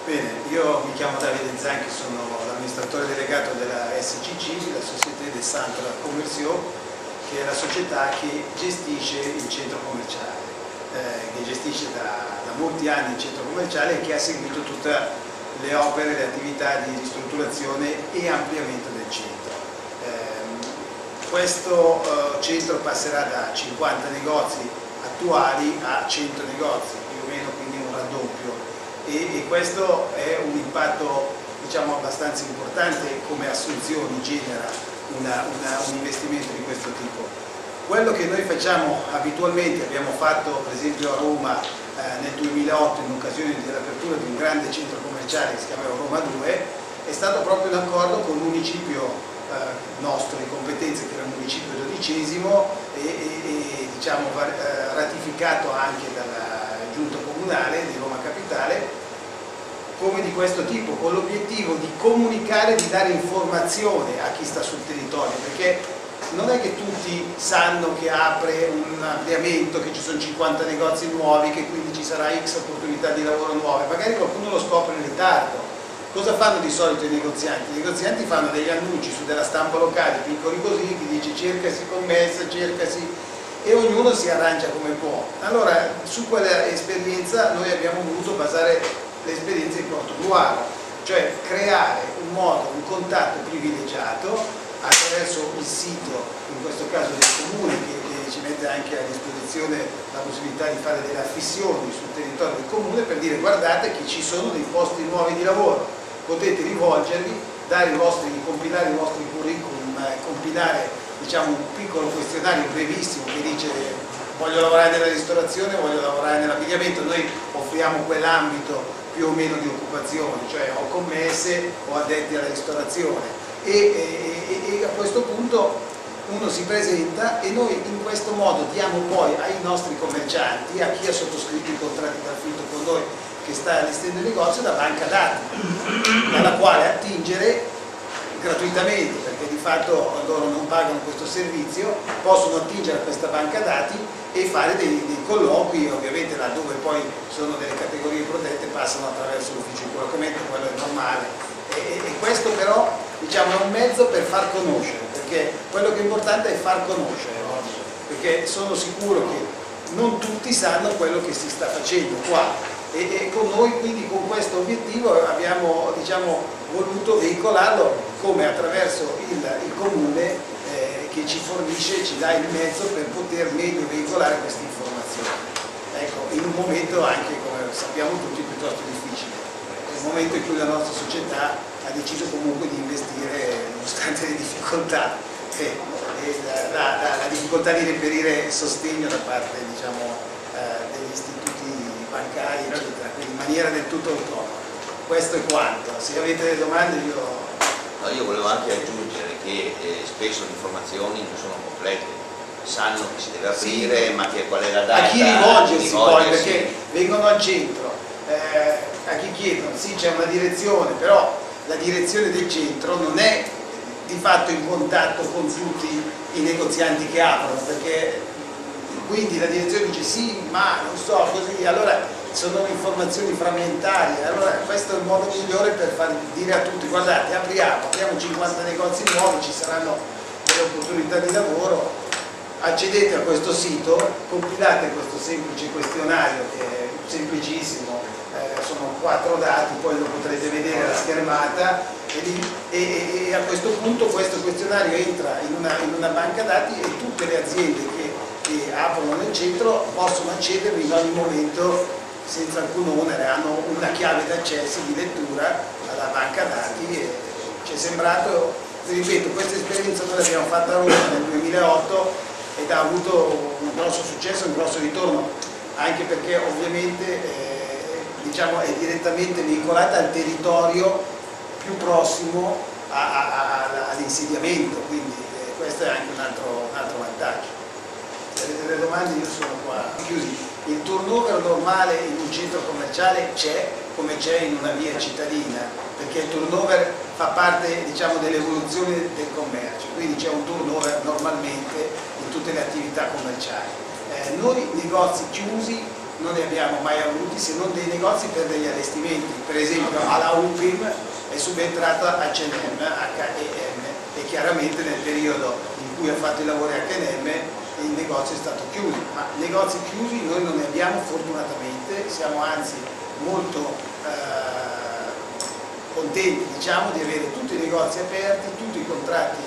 Bene, io mi chiamo Davide Zanchi, sono l'amministratore delegato della SCC, la Société des Centres Commerciaux, che è la società che gestisce il centro commerciale, che gestisce da molti anni il centro commerciale e che ha seguito tutte le opere, le attività di ristrutturazione e ampliamento del centro. Questo centro passerà da 50 negozi attuali a 100 negozi, più o meno, quindi un raddoppio. E questo è un impatto, diciamo, abbastanza importante, come assunzioni genera un investimento di questo tipo. Quello che noi facciamo abitualmente, abbiamo fatto per esempio a Roma nel 2008 in occasione dell'apertura di un grande centro commerciale che si chiamava Roma 2, è stato proprio un accordo con un municipio nostro di competenze, che era il municipio 12° e diciamo, ratificato anche dalla Giunta Comunale di Roma Capitale, come di questo tipo, con l'obiettivo di comunicare, di dare informazione a chi sta sul territorio, perché non è che tutti sanno che apre un ampliamento, che ci sono 50 negozi nuovi, che quindi ci sarà X opportunità di lavoro nuove, magari qualcuno lo scopre in ritardo. Cosa fanno di solito i negozianti? I negozianti fanno degli annunci su della stampa locale, piccoli così, che dice cercasi commessa, cercasi, e ognuno si arrangia come può. Allora, su quella esperienza noi abbiamo voluto basare l'esperienza in Portogallo, cioè creare un modo, un contatto privilegiato attraverso il sito, in questo caso del comune, che ci mette anche a disposizione la possibilità di fare delle affissioni sul territorio del comune, per dire: guardate che ci sono dei posti nuovi di lavoro, potete rivolgervi, compilare i vostri curriculum, compilare, diciamo, un piccolo questionario brevissimo che dice: voglio lavorare nella ristorazione, voglio lavorare nell'abbigliamento. Noi offriamo quell'ambito più o meno di occupazione, cioè o commesse o addetti alla ristorazione, e a questo punto uno si presenta e noi in questo modo diamo poi ai nostri commercianti, a chi ha sottoscritto i contratti d'affitto con noi, che sta allestendo il negozio, da banca dati dalla quale attingere gratuitamente, perché di fatto loro non pagano questo servizio, possono attingere a questa banca dati e fare dei colloqui, ovviamente laddove poi sono delle categorie protette passano attraverso l'ufficio di collocamento, quello è normale, e questo però, diciamo, è un mezzo per far conoscere, perché quello che è importante è far conoscere, perché sono sicuro che non tutti sanno quello che si sta facendo qua. E con noi, quindi, con questo obiettivo abbiamo, diciamo, voluto veicolarlo come attraverso il comune che ci fornisce, ci dà il mezzo per poter meglio veicolare queste informazioni. Ecco, in un momento anche, come sappiamo tutti, piuttosto difficile, nel momento in cui la nostra società ha deciso comunque di investire nonostante le difficoltà e la difficoltà di reperire sostegno da parte, diciamo, degli istituti bancari, eccetera, quindi in maniera del tutto autonoma. Questo è quanto. Se avete delle domande io... No, io volevo anche aggiungere che spesso le informazioni non sono complete, sanno che si deve aprire, sì, ma qual è la data, a chi rivolgersi poi, perché vengono al centro, a chi chiedono, sì, c'è una direzione, però la direzione del centro non è di fatto in contatto con tutti i negozianti che aprono, perché quindi la direzione dice sì, ma non so, così, allora sono informazioni frammentarie. Allora questo è il modo migliore per far dire a tutti: guardate, apriamo 50 negozi nuovi, ci saranno delle opportunità di lavoro, accedete a questo sito, compilate questo semplice questionario che è semplicissimo, sono 4 dati, poi lo potrete vedere alla schermata, e a questo punto questo questionario entra in una banca dati e tutte le aziende che aprono nel centro possono accedervi in ogni momento senza alcun onere, hanno una chiave d'accesso di lettura alla banca dati. E ci è sembrato, ripeto, questa esperienza noi l'abbiamo fatta a Roma nel 2008 ed ha avuto un grosso successo, un grosso ritorno, anche perché ovviamente diciamo, è direttamente vincolata al territorio più prossimo all'insediamento, quindi questo è anche un altro vantaggio. Se avete delle domande io sono qua. Chiusi. Il turnover normale in un centro commerciale c'è, come c'è in una via cittadina, perché il turnover fa parte, diciamo, dell'evoluzione del commercio, quindi c'è un turnover normalmente in tutte le attività commerciali. Noi negozi chiusi non ne abbiamo mai avuti se non dei negozi per degli allestimenti. Per esempio alla UPIM è subentrata H&M e chiaramente nel periodo in cui ha fatto i lavori H&M il negozio è stato chiuso, ma negozi chiusi noi non ne abbiamo fortunatamente, siamo anzi molto contenti, diciamo, di avere tutti i negozi aperti, tutti i contratti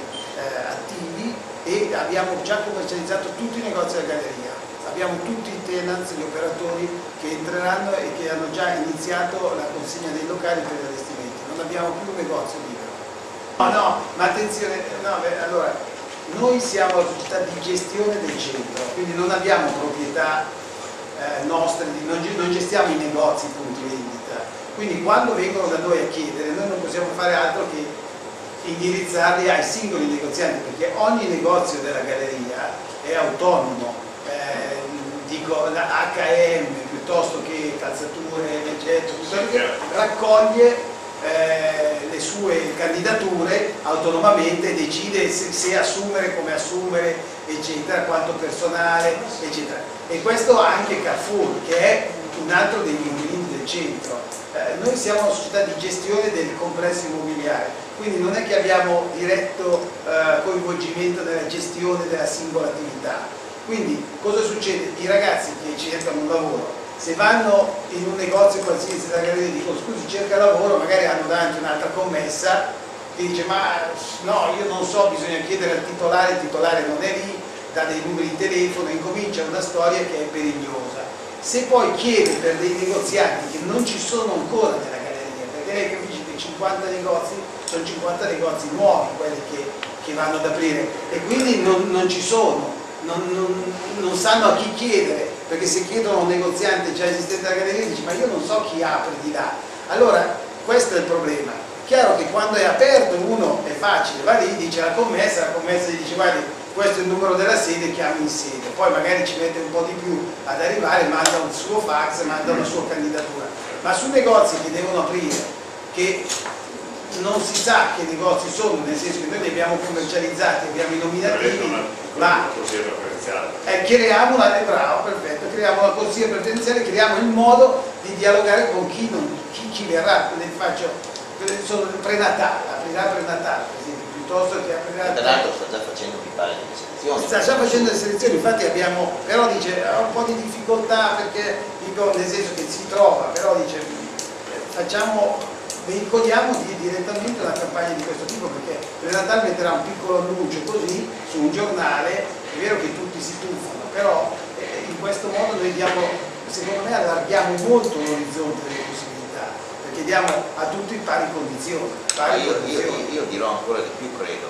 attivi, e abbiamo già commercializzato tutti i negozi della galleria. Abbiamo tutti i tenants, gli operatori che entreranno e che hanno già iniziato la consegna dei locali per gli allestimenti. Non abbiamo più un negozio libero. No, ma attenzione, allora, noi siamo la società di gestione del centro, quindi non abbiamo proprietà nostre, non gestiamo i negozi, punti vendita. Quindi quando vengono da noi a chiedere, noi non possiamo fare altro che indirizzarli ai singoli negozianti, perché ogni negozio della galleria è autonomo. Dico la H&M piuttosto che calzature, eccetera, raccoglie le sue candidature autonomamente, decide se assumere, come assumere, eccetera, quanto personale, eccetera. E questo anche Carrefour, che è un altro degli inquilini del centro. Noi siamo una società di gestione del complesso immobiliare, quindi non è che abbiamo diretto coinvolgimento nella gestione della singola attività. Quindi cosa succede? I ragazzi che cercano un lavoro, se vanno in un negozio qualsiasi della galleria e dicono scusi cerca lavoro, magari hanno davanti un'altra commessa che dice ma no, io non so, bisogna chiedere al titolare, il titolare non è lì, dà dei numeri di telefono, incomincia una storia che è pericolosa. Se poi chiede per dei negozianti che non ci sono ancora nella galleria, perché lei capisce che 50 negozi sono 50 negozi nuovi quelli che vanno ad aprire, e quindi non ci sono. Non sanno a chi chiedere, perché se chiedono a un negoziante già esistente alla galleria dice ma io non so chi apre di là. Allora questo è il problema. Chiaro che quando è aperto uno è facile, va lì, dice la commessa gli dice guardi questo è il numero della sede, chiami in sede, poi magari ci mette un po' di più ad arrivare, manda un suo fax, manda una sua candidatura. Ma su negozi che devono aprire, che non si sa che negozi sono, nel senso che noi li abbiamo commercializzati, abbiamo i nominativi, ma creiamo creiamo una corsia preferenziale, creiamo il modo di dialogare con chi verrà. Ne faccio, sono prenatale, aprirà prenatale, per esempio, piuttosto che aprirà. Tra l'altro sta già facendo, mi pare, delle selezioni. Sta già facendo le selezioni, infatti abbiamo, però dice, ha un po' di difficoltà perché, dico, nel senso che si trova, però dice, veicoliamo direttamente una campagna di questo tipo, perché Prenatale metterà un piccolo annuncio così su un giornale, è vero che tutti si tuffano, però in questo modo noi diamo, secondo me allarghiamo molto l'orizzonte delle possibilità, perché diamo a tutti pari condizioni. Io dirò ancora di più, credo.